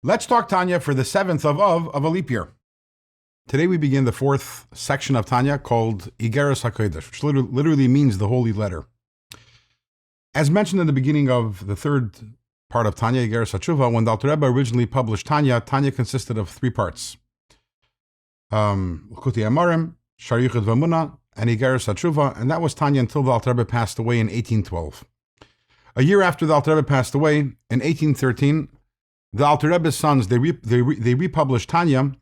Let's talk Tanya for the 7th of a leap year. Today we begin the 4th section of Tanya called Igeres Hakodesh, which literally means the holy letter. As mentioned in the beginning of the 3rd part of Tanya, Igeres Hatshuva, when the Alter Rebbe originally published Tanya, Tanya consisted of 3 parts. L'kuti Amarim, Shar Yichud V'Amuna, and Igeres Hatshuva, and that was Tanya until the Alter Rebbe passed away in 1812. A year after the Alter Rebbe passed away, in 1813, the Alter Rebbe's sons, they republished Tanya,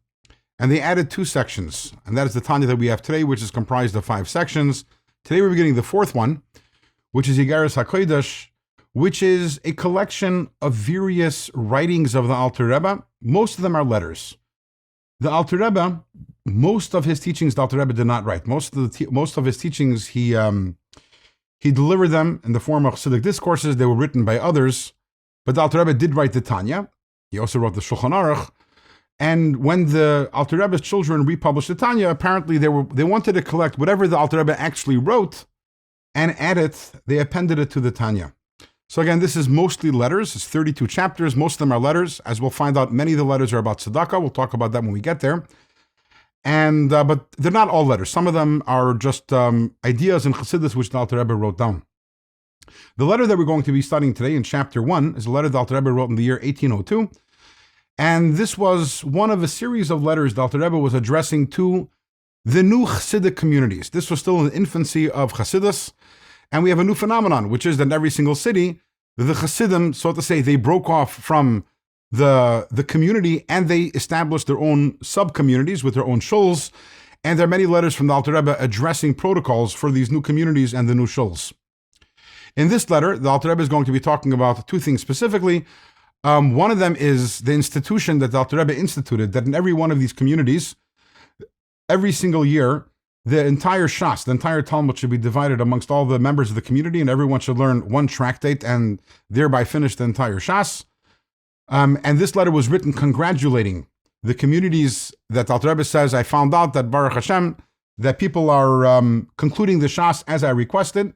and they added 2 sections, and that is the Tanya that we have today, which is comprised of 5 sections. Today we're beginning the 4th one, which is Igeres Hakodesh, which is a collection of various writings of the Alter Rebbe. Most of them are letters. The Alter Rebbe, most of his teachings, the Alter Rebbe did not write. Most of his teachings, he delivered them in the form of Chassidic discourses. They were written by others, but the Alter Rebbe did write the Tanya. He also wrote the Shulchan Aruch. And when the Alter Rebbe's children republished the Tanya, apparently they wanted to collect whatever the Alter Rebbe actually wrote and add it. They appended it to the Tanya. So again, this is mostly letters. It's 32 chapters. Most of them are letters. As we'll find out, many of the letters are about tzedakah. We'll talk about that when we get there. And but they're not all letters. Some of them are just ideas in Chassidus which the Alter Rebbe wrote down. The letter that we're going to be studying today in chapter 1 is a letter the Alter Rebbe wrote in the year 1802. And this was one of a series of letters the Alter Rebbe was addressing to the new Chassidic communities. This was still in the infancy of Chassidus. And we have a new phenomenon, which is that in every single city, the Chassidim, so to say, they broke off from the community and they established their own sub-communities with their own shuls. And there are many letters from the Alter Rebbe addressing protocols for these new communities and the new shuls. In this letter, the Alter Rebbe is going to be talking about 2 things specifically. One of them is the institution that the Alter Rebbe instituted, that in every one of these communities, every single year, the entire Shas, the entire Talmud should be divided amongst all the members of the community, and everyone should learn one tractate and thereby finish the entire Shas. And this letter was written congratulating the communities that Alter Rebbe says, I found out that Baruch Hashem, that people are concluding the Shas as I requested.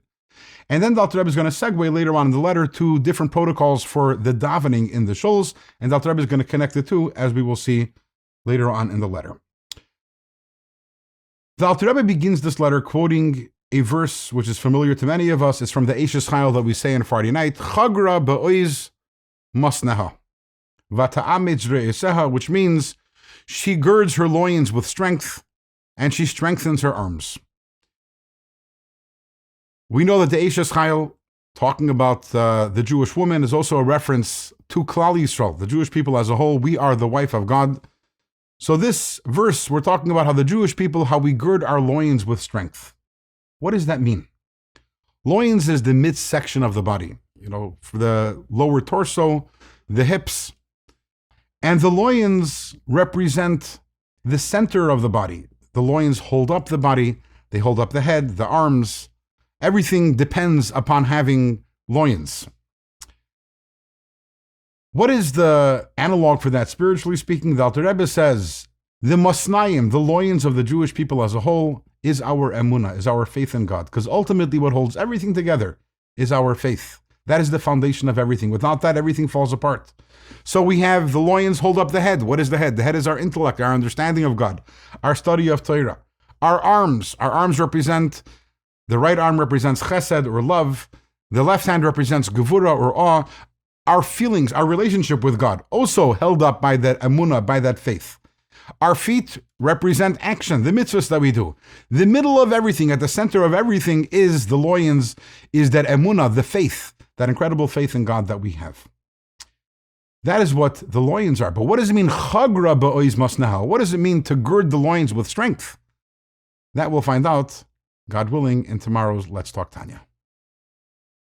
And then the Alter Rebbe is going to segue later on in the letter to different protocols for the davening in the shuls, and the Alter Rebbe is going to connect the 2, as we will see later on in the letter. The Alter Rebbe begins this letter quoting a verse which is familiar to many of us. It's from the Eishes Chayil that we say on Friday night, Chagra ba'oiz masneha, vata'amid re'eseha, which means she girds her loins with strength and she strengthens her arms. We know that the Eishes Chayil, talking about the Jewish woman, is also a reference to Klal Yisrael, the Jewish people as a whole. We are the wife of God. So this verse, we're talking about how the Jewish people, how we gird our loins with strength. What does that mean? Loins is the midsection of the body, for the lower torso, the hips. And the loins represent the center of the body. The loins hold up the body, they hold up the head, the arms. Everything depends upon having loins. What is the analog for that, spiritually speaking? The Alter Rebbe says, the masnayim, the loins of the Jewish people as a whole, is our emunah, is our faith in God. Because ultimately what holds everything together is our faith. That is the foundation of everything. Without that, everything falls apart. So we have the loins hold up the head. What is the head? The head is our intellect, our understanding of God, our study of Torah. Our arms represent, the right arm represents chesed or love. The left hand represents gevura or awe. Our feelings, our relationship with God, also held up by that emunah, by that faith. Our feet represent action, the mitzvahs that we do. The middle of everything, at the center of everything, is the loins, is that emunah, the faith, that incredible faith in God that we have. That is what the loins are. But what does it mean, chagra ba'oiz masneha? What does it mean to gird the loins with strength? That we'll find out, God willing, in tomorrow's Let's Talk Tanya.